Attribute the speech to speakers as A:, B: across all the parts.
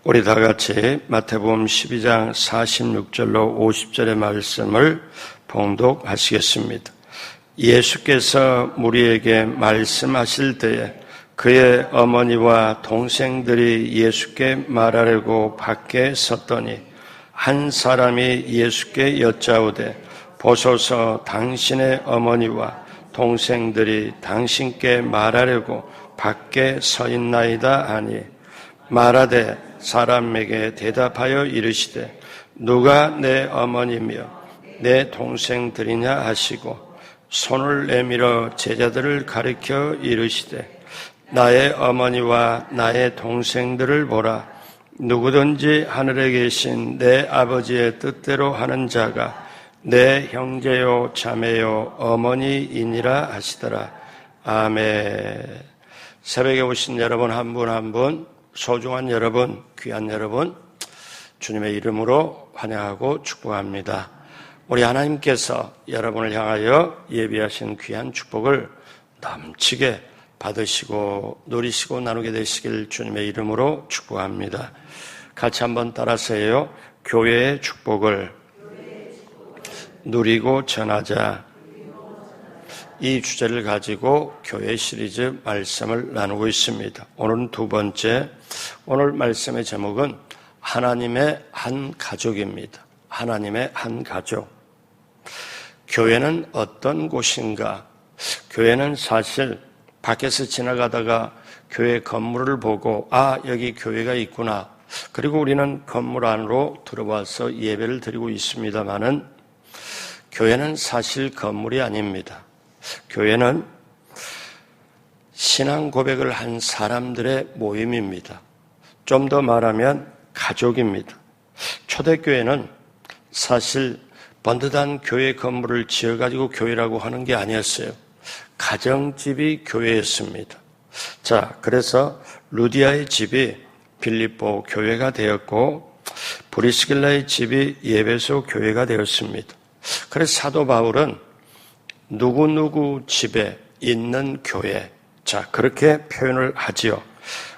A: 우리 다 같이 마태복음 12장 46절로 50절의 말씀을 봉독하시겠습니다. 예수께서 무리에게 말씀하실 때에 그의 어머니와 동생들이 예수께 말하려고 밖에 섰더니 한 사람이 예수께 여짜오되 보소서 당신의 어머니와 동생들이 당신께 말하려고 밖에 서 있나이다 하니 말하되 사람에게 대답하여 이르시되 누가 내 어머니며 내 동생들이냐 하시고 손을 내밀어 제자들을 가리켜 이르시되 나의 어머니와 나의 동생들을 보라. 누구든지 하늘에 계신 내 아버지의 뜻대로 하는 자가 내 형제요 자매요 어머니이니라 하시더라. 아멘. 새벽에 오신 여러분 한 분 한 분, 소중한 여러분, 귀한 여러분, 주님의 이름으로 환영하고 축복합니다. 우리 하나님께서 여러분을 향하여 예비하신 귀한 축복을 넘치게 받으시고 누리시고 나누게 되시길 주님의 이름으로 축복합니다. 같이 한번 따라서 해요. 교회의 축복을 누리고 전하자. 이 주제를 가지고 교회 시리즈 말씀을 나누고 있습니다. 오늘은 두 번째, 오늘 말씀의 제목은 하나님의 한 가족입니다. 하나님의 한 가족. 교회는 어떤 곳인가? 교회는 사실 밖에서 지나가다가 교회 건물을 보고 여기 교회가 있구나. 그리고 우리는 건물 안으로 들어와서 예배를 드리고 있습니다마는 교회는 사실 건물이 아닙니다. 교회는 신앙 고백을 한 사람들의 모임입니다. 좀 더 말하면 가족입니다. 초대교회는 사실 번듯한 교회 건물을 지어가지고 교회라고 하는 게 아니었어요. 가정집이 교회였습니다. 자, 그래서 루디아의 집이 빌립보 교회가 되었고 브리스길라의 집이 예배소 교회가 되었습니다. 그래서 사도 바울은 누구누구 집에 있는 교회, 자 그렇게 표현을 하지요.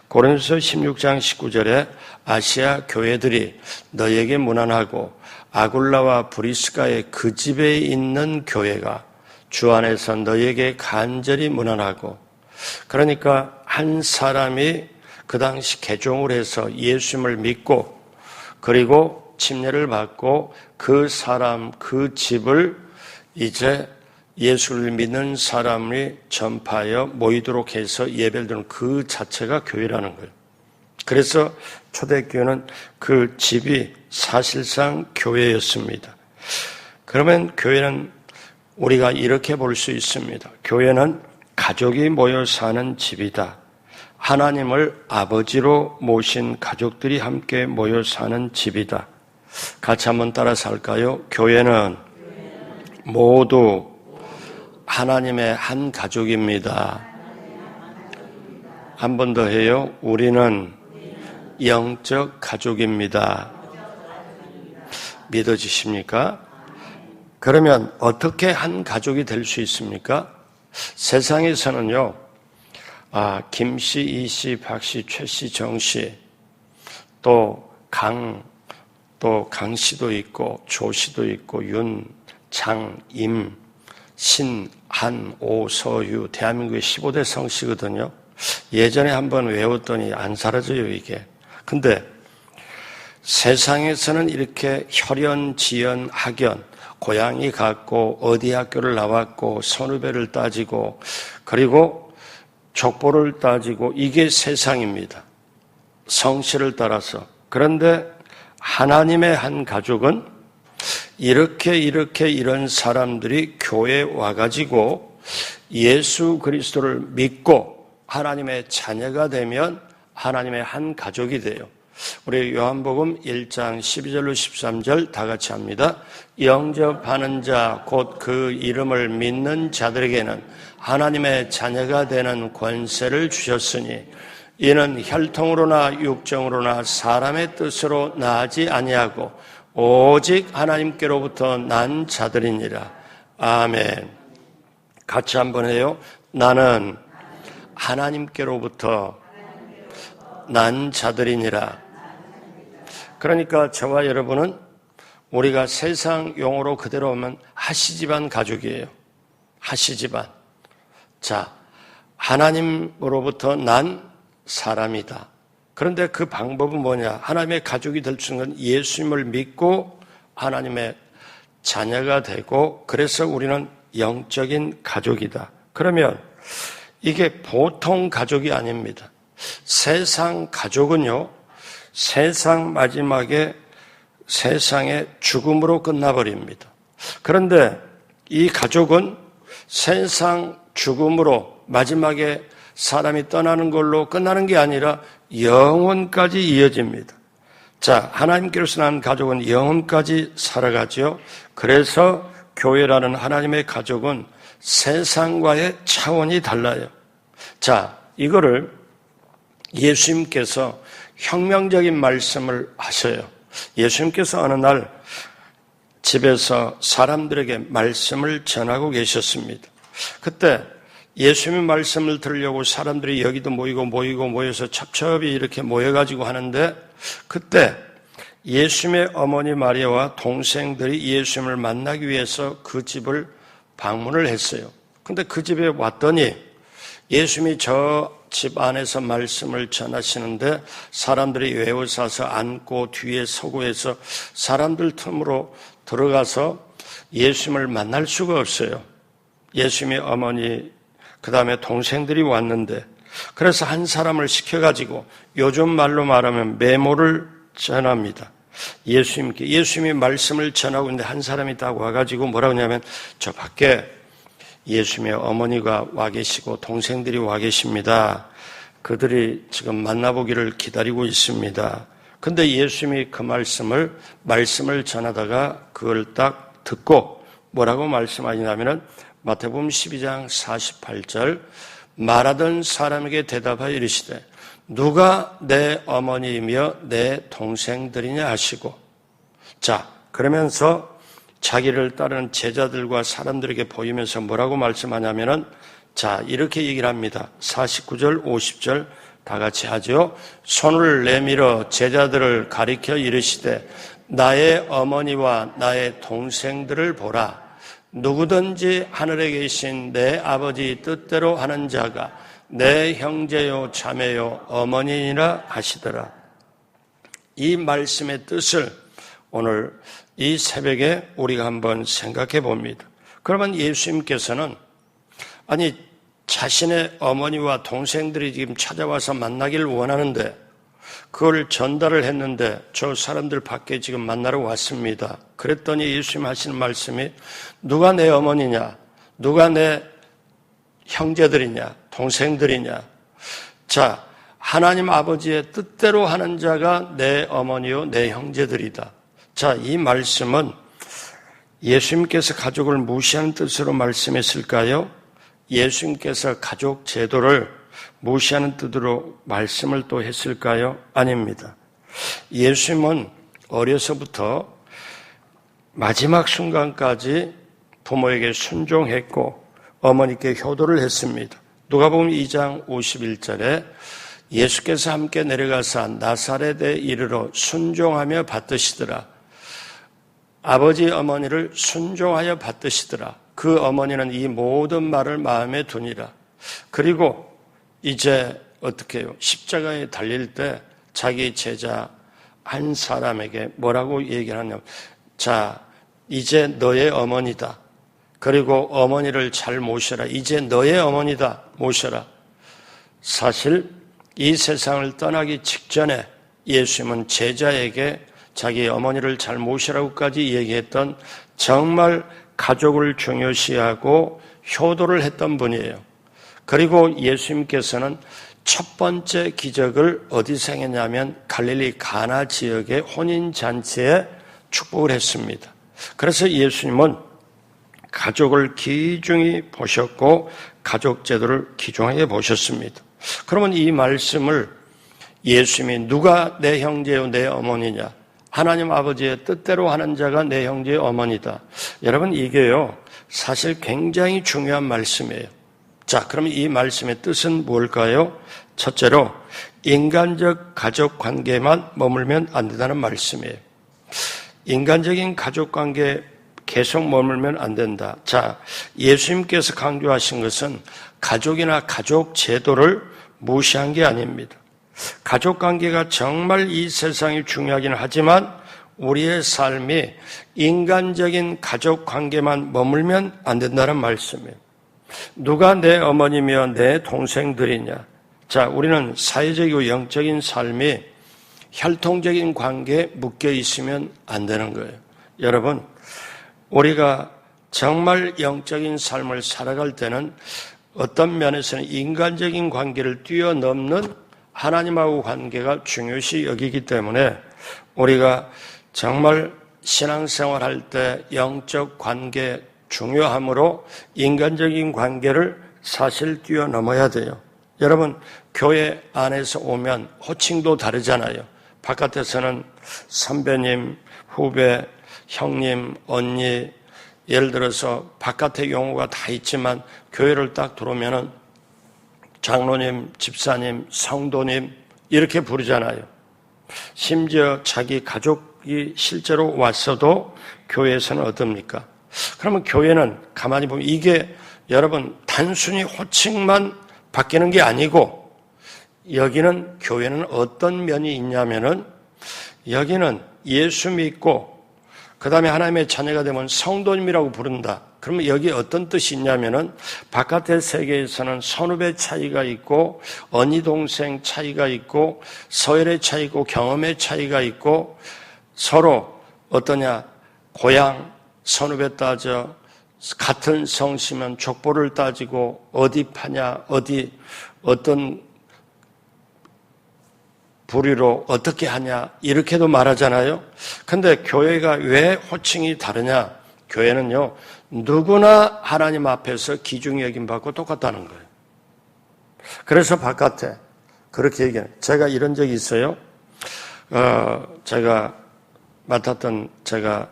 A: 고린도서 16장 19절에 아시아 교회들이 너에게 문안하고 아굴라와 브리스가의 그 집에 있는 교회가 주 안에서 너에게 간절히 문안하고, 그러니까 한 사람이 그 당시 개종을 해서 예수님을 믿고 그리고 침례를 받고 그 사람 그 집을 이제 예수를 믿는 사람이 전파하여 모이도록 해서 예배를 드리는 그 자체가 교회라는 거예요. 그래서 초대교회는 그 집이 사실상 교회였습니다. 그러면 교회는 우리가 이렇게 볼 수 있습니다. 교회는 가족이 모여 사는 집이다. 하나님을 아버지로 모신 가족들이 함께 모여 사는 집이다. 같이 한번 따라서 할까요? 교회는 모두 하나님의 한 가족입니다. 한 번 더 해요. 우리는 영적 가족입니다. 믿어지십니까? 그러면 어떻게 한 가족이 될 수 있습니까? 세상에서는요, 김씨, 이씨, 박씨, 최씨, 정씨, 또 강씨도 있고, 조씨도 있고, 윤, 장, 임, 신, 한, 오, 서, 유, 대한민국의 15대 성씨거든요. 예전에 한번 외웠더니 안 사라져요, 이게. 근데 세상에서는 이렇게 혈연, 지연, 학연, 고향이 같고 어디 학교를 나왔고 선후배를 따지고 그리고 족보를 따지고 이게 세상입니다. 성씨를 따라서. 그런데 하나님의 한 가족은 이런 사람들이 교회에 와가지고 예수 그리스도를 믿고 하나님의 자녀가 되면 하나님의 한 가족이 돼요. 우리 요한복음 1장 12절로 13절 다 같이 합니다. 영접하는 자 곧 그 이름을 믿는 자들에게는 하나님의 자녀가 되는 권세를 주셨으니 이는 혈통으로나 육정으로나 사람의 뜻으로 나지 아니하고 오직 하나님께로부터 난 자들이니라. 아멘. 같이 한번 해요. 나는 하나님께로부터 난 자들이니라. 그러니까 저와 여러분은 우리가 세상 용어로 그대로 오면 하시집안 가족이에요. 하시집안. 자, 하나님으로부터 난 사람이다. 그런데 그 방법은 뭐냐? 하나님의 가족이 될 수 있는 건 예수님을 믿고 하나님의 자녀가 되고, 그래서 우리는 영적인 가족이다. 그러면 이게 보통 가족이 아닙니다. 세상 가족은요, 세상 마지막에 세상의 죽음으로 끝나버립니다. 그런데 이 가족은 세상 죽음으로 마지막에 사람이 떠나는 걸로 끝나는 게 아니라 영원까지 이어집니다. 자, 하나님께로서 난 가족은 영원까지 살아가죠. 그래서 교회라는 하나님의 가족은 세상과의 차원이 달라요. 자, 이거를 예수님께서 혁명적인 말씀을 하셔요. 예수님께서 어느 날 집에서 사람들에게 말씀을 전하고 계셨습니다. 그때 예수님의 말씀을 들으려고 사람들이 여기도 모여서 첩첩이 이렇게 모여가지고 하는데, 그때 예수님의 어머니 마리아와 동생들이 예수님을 만나기 위해서 그 집을 방문을 했어요. 근데 그 집에 왔더니 예수님이 저 집 안에서 말씀을 전하시는데 사람들이 외워싸서 앉고 뒤에 서고 해서 사람들 틈으로 들어가서 예수님을 만날 수가 없어요. 예수님의 어머니, 그 다음에 동생들이 왔는데, 그래서 한 사람을 시켜가지고 요즘 말로 말하면 메모를 전합니다. 예수님께. 예수님이 말씀을 전하고 있는데 한 사람이 딱 와가지고 뭐라고 하냐면, 저 밖에 예수님의 어머니가 와 계시고 동생들이 와 계십니다. 그들이 지금 만나보기를 기다리고 있습니다. 근데 예수님이 그 말씀을 전하다가 그걸 딱 듣고 뭐라고 말씀하시냐면은 마태복음 12장 48절, 말하던 사람에게 대답하여 이르시되 누가 내 어머니이며 내 동생들이냐 하시고, 자, 그러면서 자기를 따르는 제자들과 사람들에게 보이면서 뭐라고 말씀하냐면은, 자, 이렇게 얘기를 합니다. 49절, 50절 다 같이 하죠. 손을 내밀어 제자들을 가리켜 이르시되 나의 어머니와 나의 동생들을 보라. 누구든지 하늘에 계신 내 아버지 뜻대로 하는 자가 내 형제요 자매요 어머니니라 하시더라. 이 말씀의 뜻을 오늘 이 새벽에 우리가 한번 생각해 봅니다. 그러면 예수님께서는 아니 자신의 어머니와 동생들이 지금 찾아와서 만나기를 원하는데 그걸 전달을 했는데 저 사람들 밖에 지금 만나러 왔습니다. 그랬더니 예수님 하시는 말씀이 누가 내 어머니냐, 누가 내 형제들이냐, 동생들이냐. 자, 하나님 아버지의 뜻대로 하는 자가 내 어머니요 내 형제들이다. 자, 이 말씀은 예수님께서 가족을 무시하는 뜻으로 말씀했을까요? 예수님께서 가족 제도를 무시하는 뜻으로 말씀을 또 했을까요? 아닙니다. 예수님은 어려서부터 마지막 순간까지 부모에게 순종했고 어머니께 효도를 했습니다. 누가복음 2장 51절에 예수께서 함께 내려가사 나사렛에 이르러 순종하며 받드시더라. 아버지 어머니를 순종하여 받드시더라. 그 어머니는 이 모든 말을 마음에 두니라. 그리고 이제 어떻게 해요? 십자가에 달릴 때 자기 제자 한 사람에게 뭐라고 얘기하냐면, 자, 이제 너의 어머니다. 그리고 어머니를 잘 모셔라. 이제 너의 어머니다. 모셔라. 사실 이 세상을 떠나기 직전에 예수님은 제자에게 자기 어머니를 잘 모시라고까지 얘기했던 정말 가족을 중요시하고 효도를 했던 분이에요. 그리고 예수님께서는 첫 번째 기적을 어디서 행했냐면 갈릴리 가나 지역의 혼인잔치에 축복을 했습니다. 그래서 예수님은 가족을 귀중히 보셨고 가족 제도를 귀중하게 보셨습니다. 그러면 이 말씀을 예수님이 누가 내 형제요 내 어머니냐, 하나님 아버지의 뜻대로 하는 자가 내 형제의 어머니다. 여러분, 이게요 사실 굉장히 중요한 말씀이에요. 자, 그러면 이 말씀의 뜻은 뭘까요? 첫째로 인간적 가족 관계만 머물면 안 된다는 말씀이에요. 인간적인 가족 관계에 계속 머물면 안 된다. 자, 예수님께서 강조하신 것은 가족이나 가족 제도를 무시한 게 아닙니다. 가족 관계가 정말 이 세상이 중요하긴 하지만 우리의 삶이 인간적인 가족 관계만 머물면 안 된다는 말씀이에요. 누가 내 어머니며 내 동생들이냐? 자, 우리는 사회적이고 영적인 삶이 혈통적인 관계에 묶여 있으면 안 되는 거예요. 여러분, 우리가 정말 영적인 삶을 살아갈 때는 어떤 면에서는 인간적인 관계를 뛰어넘는 하나님하고 관계가 중요시 여기기 때문에 우리가 정말 신앙생활할 때 영적 관계 중요함으로 인간적인 관계를 사실 뛰어넘어야 돼요. 여러분, 교회 안에서 오면 호칭도 다르잖아요. 바깥에서는 선배님, 후배, 형님, 언니, 예를 들어서 바깥의 용어가 다 있지만 교회를 딱 들어오면은 장로님, 집사님, 성도님 이렇게 부르잖아요. 심지어 자기 가족이 실제로 왔어도 교회에서는 어떻습니까? 그러면 교회는 가만히 보면 이게 여러분 단순히 호칭만 바뀌는 게 아니고 여기는 교회는 어떤 면이 있냐면은 여기는 예수 믿고 그 다음에 하나님의 자녀가 되면 성도님이라고 부른다. 그러면 여기 어떤 뜻이 있냐면은 바깥의 세계에서는 선후배 차이가 있고 언니 동생 차이가 있고 서열의 차이 있고 경험의 차이가 있고 서로 어떠냐 고향 선후배 따져 같은 성씨면 족보를 따지고 어디 파냐 어떤 부류로 어떻게 하냐 이렇게도 말하잖아요. 근데 교회가 왜 호칭이 다르냐? 교회는요 누구나 하나님 앞에서 귀중히 여김받고 똑같다는 거예요. 그래서 바깥에 그렇게 얘기해요. 제가 이런 적이 있어요. 제가 맡았던 제가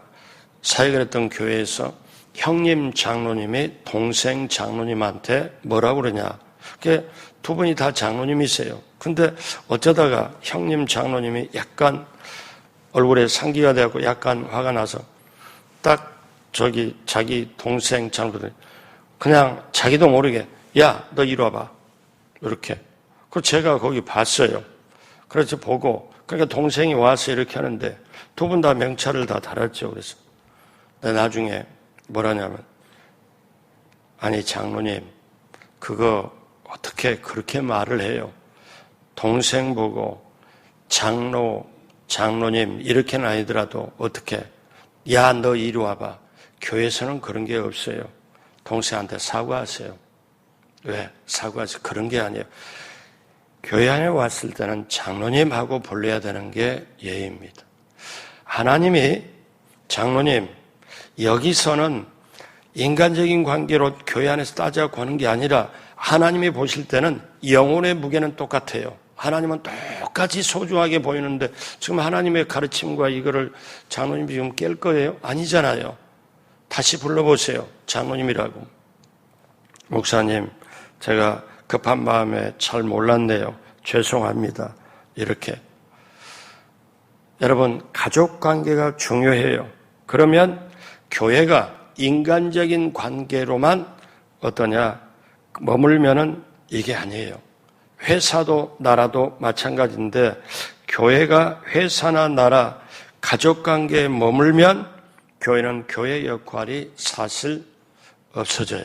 A: 사역을 했던 교회에서 형님 장로님이 동생 장로님한테 뭐라고 그러냐. 그게 두 분이 다 장로님이세요. 근데 어쩌다가 형님 장로님이 약간 얼굴에 상기가 되고 약간 화가 나서 딱 자기 동생 장로들 그냥 자기도 모르게 야, 너 이리 와봐. 이렇게. 그래서 제가 거기 봤어요. 그래서 보고 그러니까 동생이 와서 이렇게 하는데 두 분 다 명찰을 다 달았죠. 그래서 나중에 뭐라냐면 아니 장로님 그거 어떻게 그렇게 말을 해요? 동생 보고 장로님 이렇게는 아니더라도 어떻게 야 너 이리 와봐. 교회에서는 그런 게 없어요. 동생한테 사과하세요. 왜? 사과하세요. 그런 게 아니에요. 교회 안에 왔을 때는 장로님하고 불러야 되는 게 예의입니다. 하나님이 장로님 여기서는 인간적인 관계로 교회 안에서 따지고 하는 게 아니라 하나님이 보실 때는 영혼의 무게는 똑같아요. 하나님은 똑같이 소중하게 보이는데 지금 하나님의 가르침과 이거를 장로님이 지금 깰 거예요? 아니잖아요. 다시 불러보세요. 장로님이라고. 목사님, 제가 급한 마음에 잘 몰랐네요. 죄송합니다. 이렇게. 여러분, 가족 관계가 중요해요. 그러면 교회가 인간적인 관계로만 어떠냐 머물면은 이게 아니에요. 회사도 나라도 마찬가지인데 교회가 회사나 나라 가족 관계에 머물면 교회는 교회 역할이 사실 없어져요.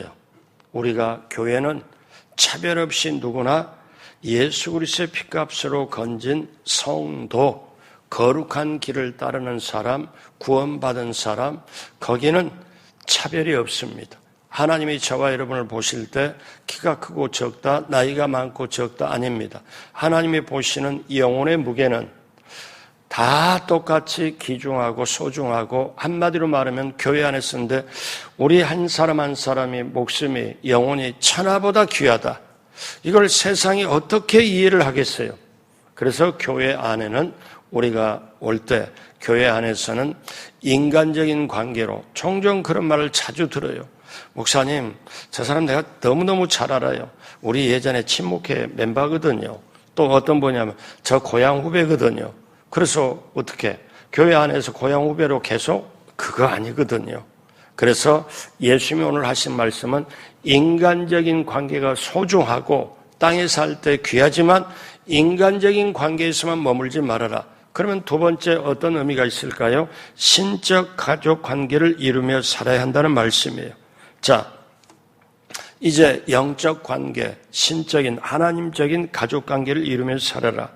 A: 우리가 교회는 차별 없이 누구나 예수 그리스도의 피값으로 건진 성도, 거룩한 길을 따르는 사람, 구원받은 사람, 거기는 차별이 없습니다. 하나님이 저와 여러분을 보실 때 키가 크고 적다, 나이가 많고 적다 아닙니다. 하나님이 보시는 영혼의 무게는 다 똑같이 귀중하고 소중하고 한마디로 말하면 교회 안에 쓰는데 우리 한 사람 한 사람이 목숨이 영혼이 천하보다 귀하다. 이걸 세상이 어떻게 이해를 하겠어요? 그래서 교회 안에는 우리가 올 때 교회 안에서는 인간적인 관계로 종종 그런 말을 자주 들어요. 목사님, 저 사람 내가 너무너무 잘 알아요. 우리 예전에 친목회 멤버거든요. 또 어떤 분이냐면 저 고향 후배거든요. 그래서 어떻게 교회 안에서 고향 후배로 계속? 그거 아니거든요. 그래서 예수님이 오늘 하신 말씀은 인간적인 관계가 소중하고 땅에 살 때 귀하지만 인간적인 관계에서만 머물지 말아라. 그러면 두 번째 어떤 의미가 있을까요? 신적 가족 관계를 이루며 살아야 한다는 말씀이에요. 자, 이제 영적 관계, 신적인 하나님적인 가족 관계를 이루며 살아라.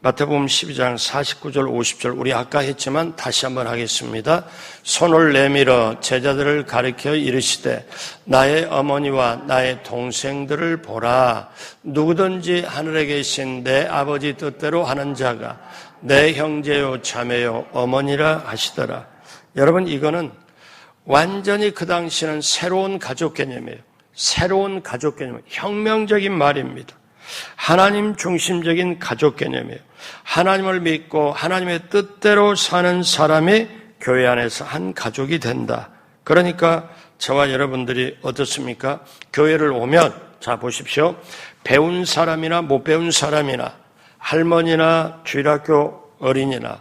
A: 마태복음 12장 49절 50절 우리 아까 했지만 다시 한번 하겠습니다. 손을 내밀어 제자들을 가리켜 이르시되 나의 어머니와 나의 동생들을 보라. 누구든지 하늘에 계신 내 아버지 뜻대로 하는 자가 내 형제요 자매요 어머니라 하시더라. 여러분, 이거는 완전히 그 당시에는 새로운 가족 개념이에요. 새로운 가족 개념, 혁명적인 말입니다. 하나님 중심적인 가족 개념이에요. 하나님을 믿고 하나님의 뜻대로 사는 사람이 교회 안에서 한 가족이 된다. 그러니까 저와 여러분들이 어떻습니까? 교회를 오면, 자 보십시오. 배운 사람이나 못 배운 사람이나 할머니나 주일학교 어린이나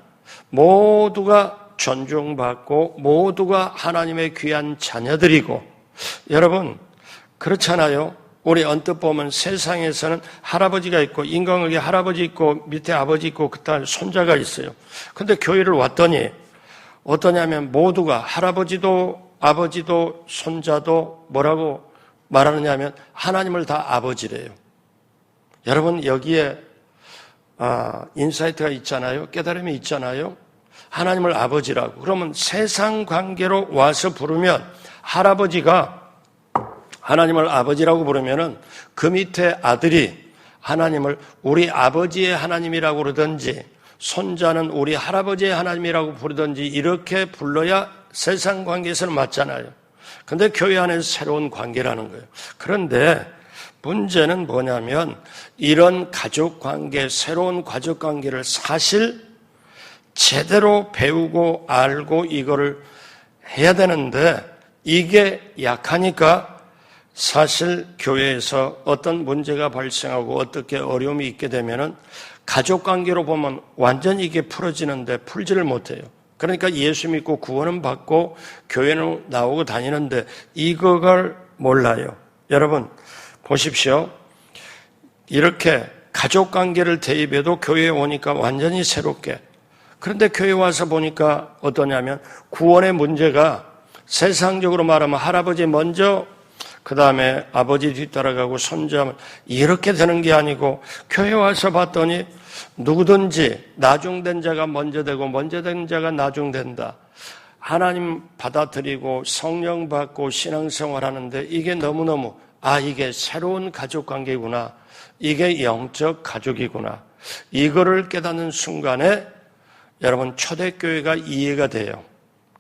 A: 모두가 존중받고 모두가 하나님의 귀한 자녀들이고, 여러분 그렇잖아요. 우리 언뜻 보면 세상에서는 할아버지가 있고 인간관계 할아버지 있고 밑에 아버지 있고 그다음에 손자가 있어요. 근데 교회를 왔더니 어떠냐면 모두가 할아버지도 아버지도 손자도 뭐라고 말하느냐면 하나님을 다 아버지래요. 여러분, 여기에 인사이트가 있잖아요. 깨달음이 있잖아요. 하나님을 아버지라고. 그러면 세상 관계로 와서 부르면 할아버지가 하나님을 아버지라고 부르면은 그 밑에 아들이 하나님을 우리 아버지의 하나님이라고 그러든지 손자는 우리 할아버지의 하나님이라고 부르든지 이렇게 불러야 세상 관계에서는 맞잖아요. 근데 교회 안에서 새로운 관계라는 거예요. 그런데 문제는 뭐냐면 이런 가족 관계, 새로운 가족 관계를 사실 제대로 배우고 알고 이거를 해야 되는데 이게 약하니까 사실 교회에서 어떤 문제가 발생하고 어떻게 어려움이 있게 되면은 가족관계로 보면 완전히 이게 풀어지는데 풀지를 못해요. 그러니까 예수 믿고 구원은 받고 교회는 나오고 다니는데 이걸 몰라요. 여러분 보십시오. 이렇게 가족관계를 대입해도 교회에 오니까 완전히 새롭게. 그런데 교회 와서 보니까 어떠냐면 구원의 문제가 세상적으로 말하면 할아버지 먼저 그 다음에 아버지 뒤따라가고 손자 이렇게 되는 게 아니고 교회 와서 봤더니 누구든지 나중된 자가 먼저 되고 먼저 된 자가 나중된다. 하나님 받아들이고 성령 받고 신앙생활하는데 이게 너무너무 이게 새로운 가족관계구나. 이게 영적 가족이구나. 이거를 깨닫는 순간에 여러분 초대교회가 이해가 돼요.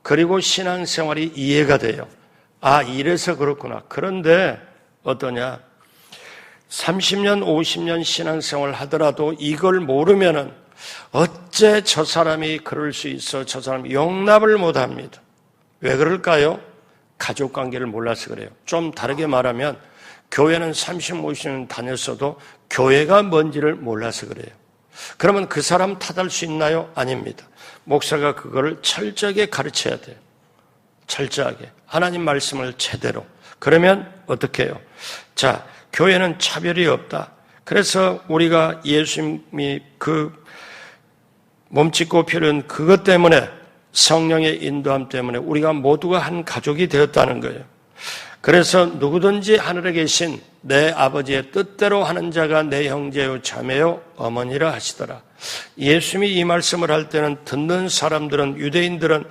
A: 그리고 신앙생활이 이해가 돼요. 이래서 그렇구나. 그런데 어떠냐? 30년, 50년 신앙생활 하더라도 이걸 모르면은 어째 저 사람이 그럴 수 있어? 저 사람이 용납을 못 합니다. 왜 그럴까요? 가족관계를 몰라서 그래요. 좀 다르게 말하면 교회는 30, 50년 다녔어도 교회가 뭔지를 몰라서 그래요. 그러면 그 사람 탓할 수 있나요? 아닙니다. 목사가 그거를 철저하게 가르쳐야 돼요. 철저하게. 하나님 말씀을 제대로. 그러면 어떻게 해요? 자, 교회는 차별이 없다. 그래서 우리가 예수님이 그 몸짓고 피는 그것 때문에 성령의 인도함 때문에 우리가 모두가 한 가족이 되었다는 거예요. 그래서 누구든지 하늘에 계신 내 아버지의 뜻대로 하는 자가 내 형제요 자매요 어머니라 하시더라. 예수님이 이 말씀을 할 때는 듣는 사람들은 유대인들은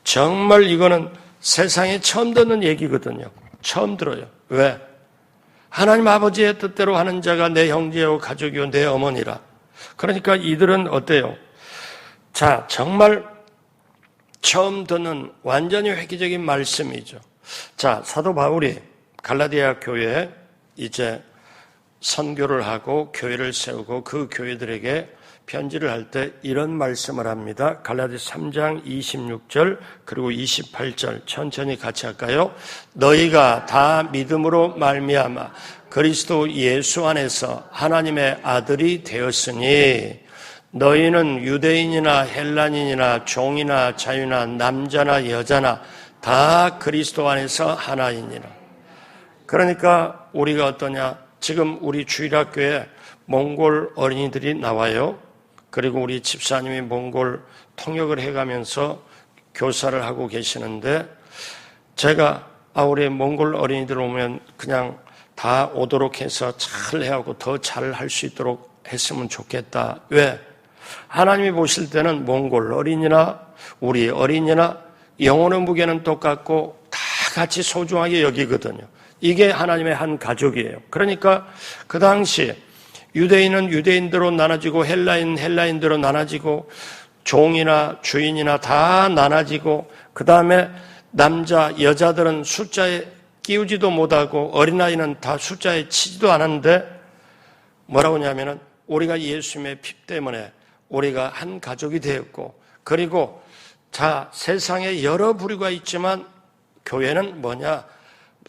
A: 정말 이거는 세상에 처음 듣는 얘기거든요. 처음 들어요. 왜? 하나님 아버지의 뜻대로 하는 자가 내 형제요 가족이요 내 어머니라. 그러니까 이들은 어때요? 자, 정말 처음 듣는 완전히 획기적인 말씀이죠. 자, 사도 바울이 갈라디아 교회에 이제 선교를 하고 교회를 세우고 그 교회들에게 편지를 할 때 이런 말씀을 합니다. 갈라디아 3장 26절 그리고 28절 천천히 같이 할까요? 너희가 다 믿음으로 말미암아 그리스도 예수 안에서 하나님의 아들이 되었으니 너희는 유대인이나 헬라인이나 종이나 자유나 남자나 여자나 다 그리스도 안에서 하나이니라. 그러니까 우리가 어떠냐? 지금 우리 주일학교에 몽골 어린이들이 나와요. 그리고 우리 집사님이 몽골 통역을 해가면서 교사를 하고 계시는데 제가 우리 몽골 어린이들 오면 그냥 다 오도록 해서 잘 해하고 더 잘 할 수 있도록 했으면 좋겠다. 왜? 하나님이 보실 때는 몽골 어린이나 우리 어린이나 영혼의 무게는 똑같고 다 같이 소중하게 여기거든요. 이게 하나님의 한 가족이에요. 그러니까 그 당시 유대인은 유대인대로 나눠지고 헬라인대로 나눠지고 종이나 주인이나 다 나눠지고 그 다음에 남자, 여자들은 숫자에 끼우지도 못하고 어린아이는 다 숫자에 치지도 않았는데 뭐라고 하냐면은 우리가 예수님의 피 때문에 우리가 한 가족이 되었고 그리고 세상에 여러 부류가 있지만 교회는 뭐냐?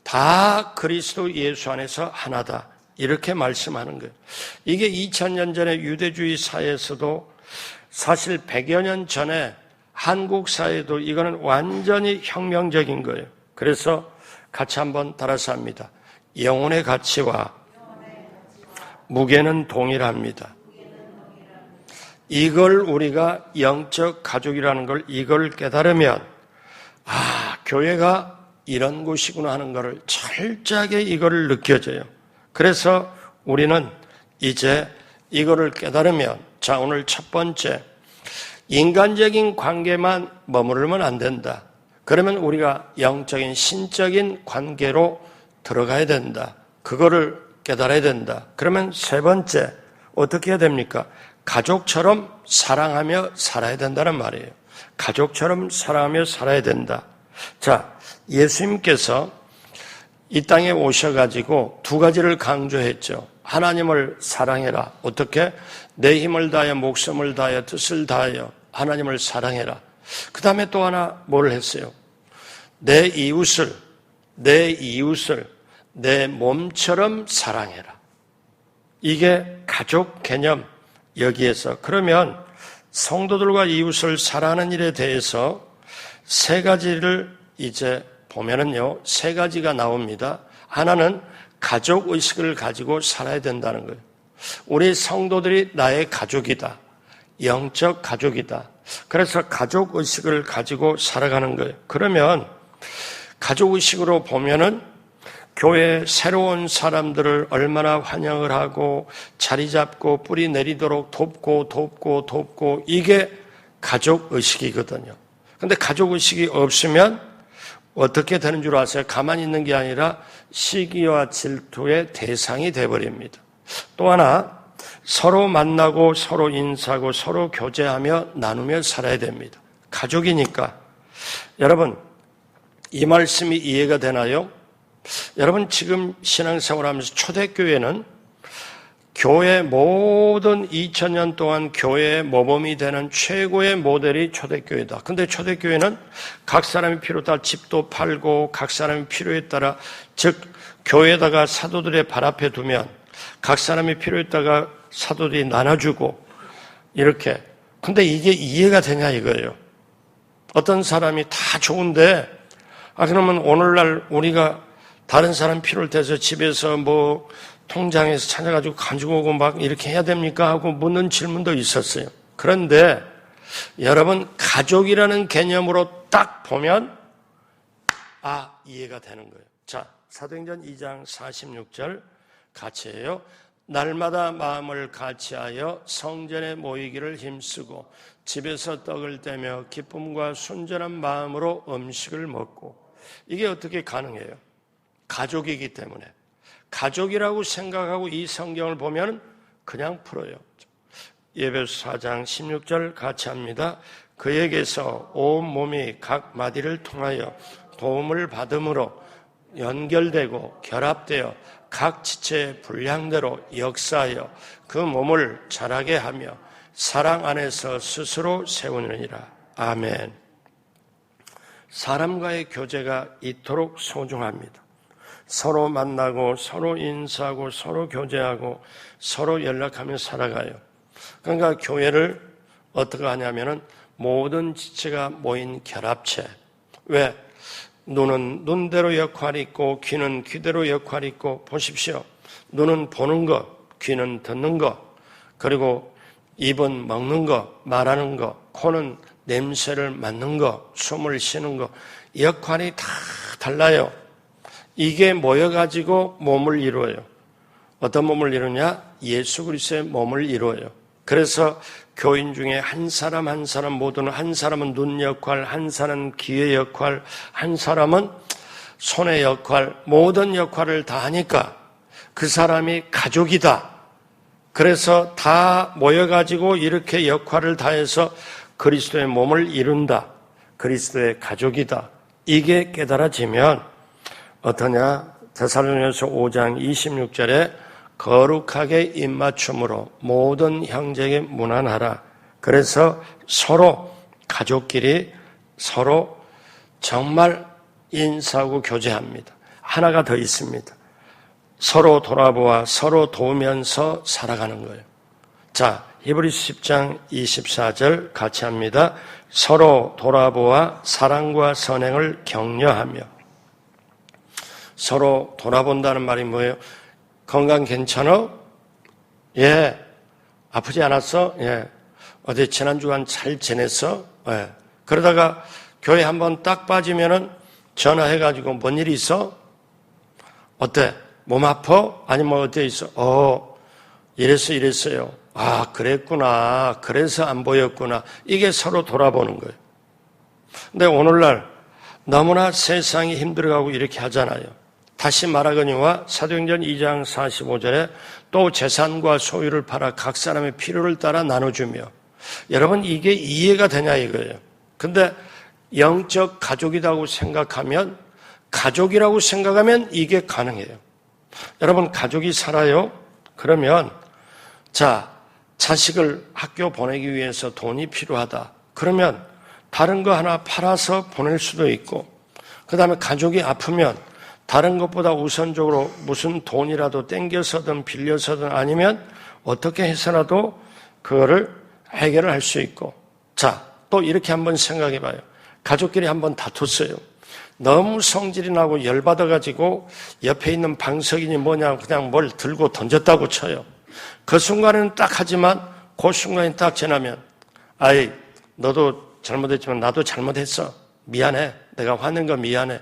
A: 다 그리스도 예수 안에서 하나다. 이렇게 말씀하는 거예요. 이게 2000년 전에 유대주의 사회에서도 사실 100여 년 전에 한국 사회도 이거는 완전히 혁명적인 거예요. 그래서 같이 한번 따라서 합니다. 영혼의 가치와 무게는 동일합니다. 이걸 우리가 영적 가족이라는 걸 이걸 깨달으면 교회가 이런 곳이구나 하는 것을 철저하게 이거를 느껴져요. 그래서 우리는 이제 이거를 깨달으면 오늘 첫 번째 인간적인 관계만 머무르면 안 된다. 그러면 우리가 영적인 신적인 관계로 들어가야 된다. 그거를 깨달아야 된다. 그러면 세 번째 어떻게 해야 됩니까? 가족처럼 사랑하며 살아야 된다는 말이에요. 가족처럼 사랑하며 살아야 된다. 예수님께서 이 땅에 오셔가지고 두 가지를 강조했죠. 하나님을 사랑해라. 어떻게? 내 힘을 다하여 목숨을 다하여 뜻을 다하여 하나님을 사랑해라. 그 다음에 또 하나 뭘 했어요? 내 이웃을 내 몸처럼 사랑해라. 이게 가족 개념 여기에서. 그러면 성도들과 이웃을 사랑하는 일에 대해서 세 가지를 이제 보면은요, 세 가지가 나옵니다. 하나는 가족 의식을 가지고 살아야 된다는 거예요. 우리 성도들이 나의 가족이다. 영적 가족이다. 그래서 가족 의식을 가지고 살아가는 거예요. 그러면 가족 의식으로 보면은 교회에 새로운 사람들을 얼마나 환영을 하고 자리 잡고 뿌리 내리도록 돕고 이게 가족 의식이거든요. 근데 가족 의식이 없으면 어떻게 되는 줄 아세요? 가만히 있는 게 아니라 시기와 질투의 대상이 되어버립니다. 또 하나, 서로 만나고 서로 인사하고 서로 교제하며 나누며 살아야 됩니다. 가족이니까. 여러분, 이 말씀이 이해가 되나요? 여러분, 지금 신앙생활 하면서 초대교회는 교회 모든 2000년 동안 교회의 모범이 되는 최고의 모델이 초대교회다. 근데 초대교회는 각 사람이 필요에 따라 집도 팔고 각 사람이 필요에 따라 즉 교회에다가 사도들의 발 앞에 두면 각 사람이 필요에 따라 사도들이 나눠주고 이렇게. 근데 이게 이해가 되냐 이거예요. 어떤 사람이 다 좋은데 그러면 오늘날 우리가 다른 사람 필요를 대해서 집에서 통장에서 찾아가지고 가지고 오고 막 이렇게 해야 됩니까? 하고 묻는 질문도 있었어요. 그런데 여러분 가족이라는 개념으로 딱 보면 이해가 되는 거예요. 사도행전 2장 46절 같이 해요. 날마다 마음을 같이하여 성전에 모이기를 힘쓰고 집에서 떡을 떼며 기쁨과 순전한 마음으로 음식을 먹고. 이게 어떻게 가능해요? 가족이기 때문에. 가족이라고 생각하고 이 성경을 보면 그냥 풀어요. 에베소 4장 16절 같이 합니다. 그에게서 온 몸이 각 마디를 통하여 도움을 받음으로 연결되고 결합되어 각 지체의 분량대로 역사하여 그 몸을 자라게 하며 사랑 안에서 스스로 세우느니라. 아멘. 사람과의 교제가 이토록 소중합니다. 서로 만나고 서로 인사하고 서로 교제하고 서로 연락하며 살아가요. 그러니까 교회를 어떻게 하냐면은 모든 지체가 모인 결합체. 왜? 눈은 눈대로 역할이 있고 귀는 귀대로 역할이 있고, 보십시오. 눈은 보는 것, 귀는 듣는 것, 그리고 입은 먹는 것, 말하는 것, 코는 냄새를 맡는 것, 숨을 쉬는 것, 역할이 다 달라요. 이게 모여가지고 몸을 이루어요. 어떤 몸을 이루냐? 예수 그리스도의 몸을 이루어요. 그래서 교인 중에 한 사람 한 사람 모두는, 한 사람은 눈 역할, 한 사람은 귀의 역할, 한 사람은 손의 역할, 모든 역할을 다 하니까 그 사람이 가족이다. 그래서 다 모여가지고 이렇게 역할을 다해서 그리스도의 몸을 이룬다. 그리스도의 가족이다. 이게 깨달아지면 어떠냐? 데살로니가서 5장 26절에 거룩하게 입맞춤으로 모든 형제에게 문안하라. 그래서 서로 가족끼리 서로 정말 인사하고 교제합니다. 하나가 더 있습니다. 서로 돌아보아 서로 도우면서 살아가는 거예요. 자, 히브리서 10장 24절 같이 합니다. 서로 돌아보아 사랑과 선행을 격려하며. 서로 돌아본다는 말이 뭐예요? 건강 괜찮아? 예. 아프지 않았어? 예. 어디 지난 주간 잘 지냈어? 예. 그러다가 교회 한번 딱 빠지면은 전화해가지고 뭔 일이 있어? 어때? 몸 아파? 아니면 어디에 있어? 이랬어요. 아, 그랬구나. 그래서 안 보였구나. 이게 서로 돌아보는 거예요. 근데 오늘날 너무나 세상이 힘들어가고 이렇게 하잖아요. 다시 말하거니와 사도행전 2장 45절에 또 재산과 소유를 팔아 각 사람의 필요를 따라 나눠주며. 여러분, 이게 이해가 되냐 이거예요. 근데 영적 가족이라고 생각하면, 가족이라고 생각하면 이게 가능해요. 여러분, 가족이 살아요? 그러면 자, 자식을 학교 보내기 위해서 돈이 필요하다. 그러면 다른 거 하나 팔아서 보낼 수도 있고, 그 다음에 가족이 아프면 다른 것보다 우선적으로 무슨 돈이라도 땡겨서든 빌려서든 아니면 어떻게 해서라도 그거를 해결을 할 수 있고. 자, 또 이렇게 한번 생각해 봐요. 가족끼리 한번 다퉜어요. 너무 성질이 나고 열받아가지고 옆에 있는 방석이니 뭐냐 그냥 뭘 들고 던졌다고 쳐요. 그 순간에는 딱 하지만 그 순간이 딱 지나면, 아이, 너도 잘못했지만 나도 잘못했어. 미안해. 내가 화낸 거 미안해.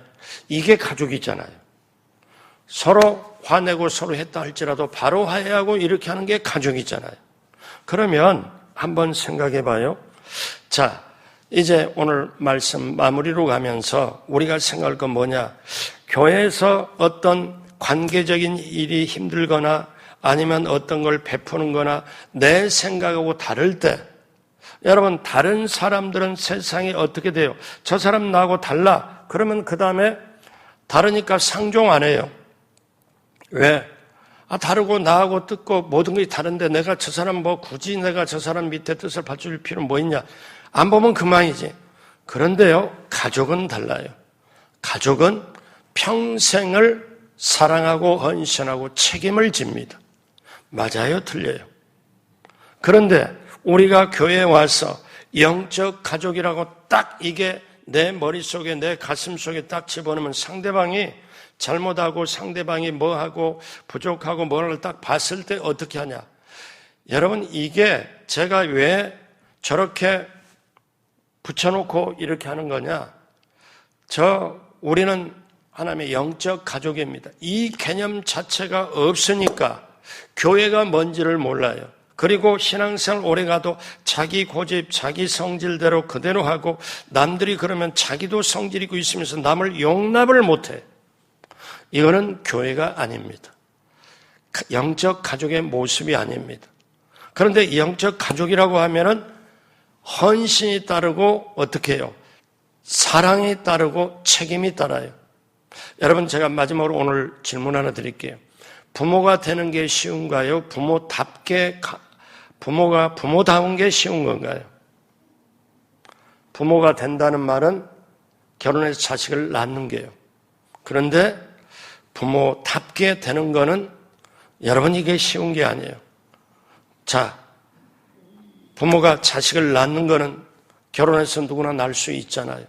A: 이게 가족이잖아요. 서로 화내고 서로 했다 할지라도 바로 화해하고 이렇게 하는 게 가족이잖아요. 그러면 한번 생각해 봐요. 자, 이제 오늘 말씀 마무리로 가면서 우리가 생각할 건 뭐냐? 교회에서 어떤 관계적인 일이 힘들거나 아니면 어떤 걸 베푸는 거나 내 생각하고 다를 때, 여러분, 다른 사람들은 세상이 어떻게 돼요? 저 사람 나하고 달라. 그러면 그 다음에 다르니까 상종 안 해요. 왜? 다르고 나하고 뜻고 모든 것이 다른데 내가 저 사람 뭐 굳이 내가 저 사람 밑에 뜻을 받쳐줄 필요는 뭐 있냐? 안 보면 그만이지. 그런데요, 가족은 달라요. 가족은 평생을 사랑하고 헌신하고 책임을 집니다. 맞아요, 틀려요? 그런데 우리가 교회에 와서 영적 가족이라고 딱 이게 내 머릿속에 내 가슴속에 딱 집어넣으면 상대방이 잘못하고 상대방이 뭐하고 부족하고 뭐를 딱 봤을 때 어떻게 하냐? 여러분, 이게 제가 왜 저렇게 붙여놓고 이렇게 하는 거냐? 우리는 하나님의 영적 가족입니다. 이 개념 자체가 없으니까 교회가 뭔지를 몰라요. 그리고 신앙생활 오래가도 자기 고집, 자기 성질대로 그대로 하고 남들이 그러면 자기도 성질이고 있으면서 남을 용납을 못해. 이거는 교회가 아닙니다. 영적 가족의 모습이 아닙니다. 그런데 영적 가족이라고 하면은 헌신이 따르고 어떻게 해요? 사랑이 따르고 책임이 따라요. 여러분, 제가 마지막으로 오늘 질문 하나 드릴게요. 부모가 되는 게 쉬운가요? 부모다운 게 쉬운 건가요? 부모가 된다는 말은 결혼해서 자식을 낳는 게요. 그런데 부모답게 되는 거는 여러분 이게 쉬운 게 아니에요. 자, 부모가 자식을 낳는 거는 결혼해서 누구나 낳을 수 있잖아요.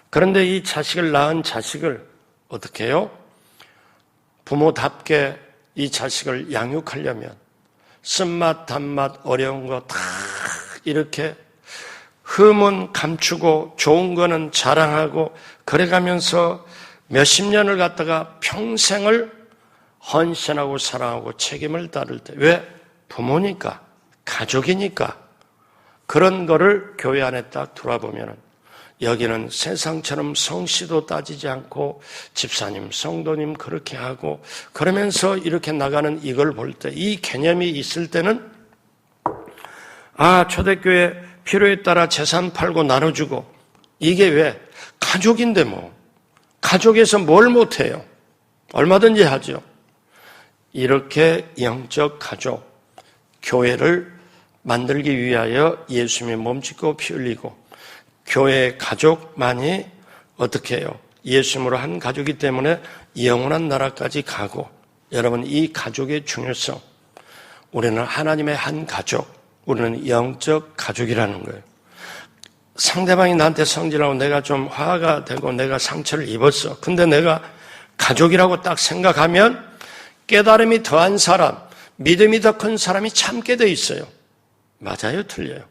A: 그런데 이 자식을 낳은 자식을 어떻게 해요? 부모답게 이 자식을 양육하려면 쓴맛, 단맛, 어려운 거 다 이렇게 흠은 감추고 좋은 거는 자랑하고 그래가면서 몇십 년을 갖다가 평생을 헌신하고 사랑하고 책임을 다룰 때 왜? 부모니까, 가족이니까 그런 거를 교회 안에 딱 돌아보면 여기는 세상처럼 성씨도 따지지 않고 집사님, 성도님 그렇게 하고 그러면서 이렇게 나가는 이걸 볼 때 이 개념이 있을 때는 초대교회 필요에 따라 재산 팔고 나눠주고 이게 왜? 가족인데 뭐. 가족에서 뭘 못해요? 얼마든지 하죠. 이렇게 영적 가족, 교회를 만들기 위하여 예수님의 몸짓고 피 흘리고 교회 가족만이 어떻게 해요? 예수님으로 한 가족이기 때문에 영원한 나라까지 가고 여러분 이 가족의 중요성 우리는 하나님의 한 가족 우리는 영적 가족이라는 거예요. 상대방이 나한테 성질하고 내가 좀 화가 되고 내가 상처를 입었어. 근데 내가 가족이라고 딱 생각하면 깨달음이 더한 사람, 믿음이 더 큰 사람이 참게 돼 있어요. 맞아요? 틀려요?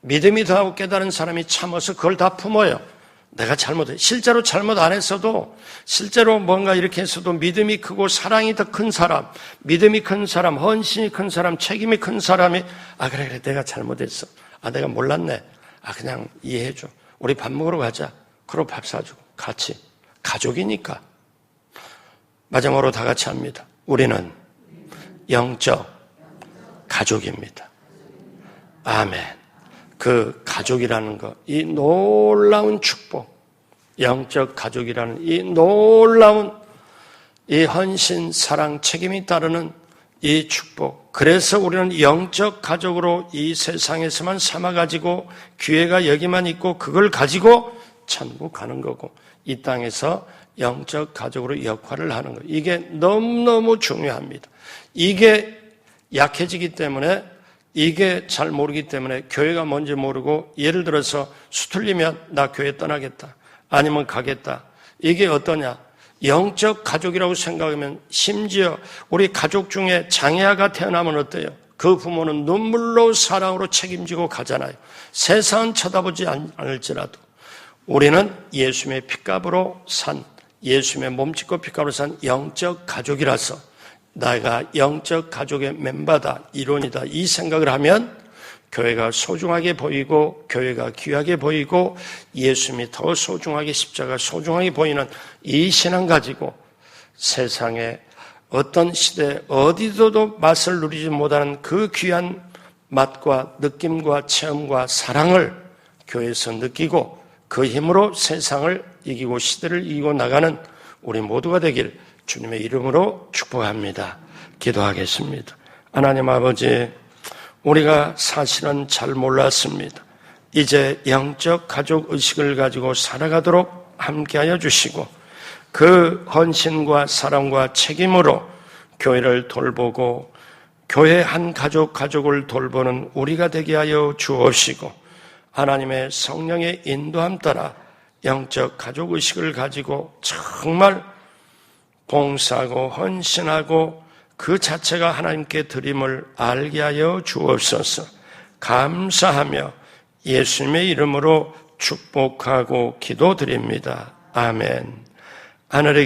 A: 믿음이 더하고 깨달은 사람이 참아서 그걸 다 품어요. 내가 잘못해. 실제로 잘못 안 했어도 실제로 뭔가 이렇게 했어도 믿음이 크고 사랑이 더 큰 사람, 믿음이 큰 사람, 헌신이 큰 사람, 책임이 큰 사람이 그래 내가 잘못했어. 내가 몰랐네. 그냥 이해해줘. 우리 밥 먹으러 가자. 그러고 밥 사주고 같이 가족이니까. 마지막으로 다 같이 합니다. 우리는 영적 가족입니다. 아멘. 그 가족이라는 것, 이 놀라운 축복, 영적 가족이라는 이 놀라운 이 헌신, 사랑, 책임이 따르는 이 축복. 그래서 우리는 영적 가족으로 이 세상에서만 삼아가지고 기회가 여기만 있고 그걸 가지고 천국 가는 거고 이 땅에서 영적 가족으로 역할을 하는 거예요. 이게 너무너무 중요합니다. 이게 약해지기 때문에 이게 잘 모르기 때문에 교회가 뭔지 모르고 예를 들어서 수틀리면 나 교회 떠나겠다. 아니면 가겠다. 이게 어떠냐? 영적 가족이라고 생각하면 심지어 우리 가족 중에 장애아가 태어나면 어때요? 그 부모는 눈물로 사랑으로 책임지고 가잖아요. 세상은 쳐다보지 않을지라도 우리는 예수님의 핏값으로 산 예수님의 몸짓고 핏값으로 산 영적 가족이라서 내가 영적 가족의 멤버다, 일원이다 이 생각을 하면 교회가 소중하게 보이고 교회가 귀하게 보이고 예수님이 더 소중하게 십자가 소중하게 보이는 이 신앙 가지고 세상에 어떤 시대 어디서도 맛을 누리지 못하는 그 귀한 맛과 느낌과 체험과 사랑을 교회에서 느끼고 그 힘으로 세상을 이기고 시대를 이기고 나가는 우리 모두가 되길 주님의 이름으로 축복합니다. 기도하겠습니다. 하나님 아버지, 우리가 사실은 잘 몰랐습니다. 이제 영적 가족 의식을 가지고 살아가도록 함께하여 주시고 그 헌신과 사랑과 책임으로 교회를 돌보고 교회 한 가족을 돌보는 우리가 되게 하여 주옵시고 하나님의 성령의 인도함 따라 영적 가족 의식을 가지고 정말 봉사하고 헌신하고 그 자체가 하나님께 드림을 알게 하여 주옵소서. 감사하며 예수님의 이름으로 축복하고 기도드립니다. 아멘. 하늘에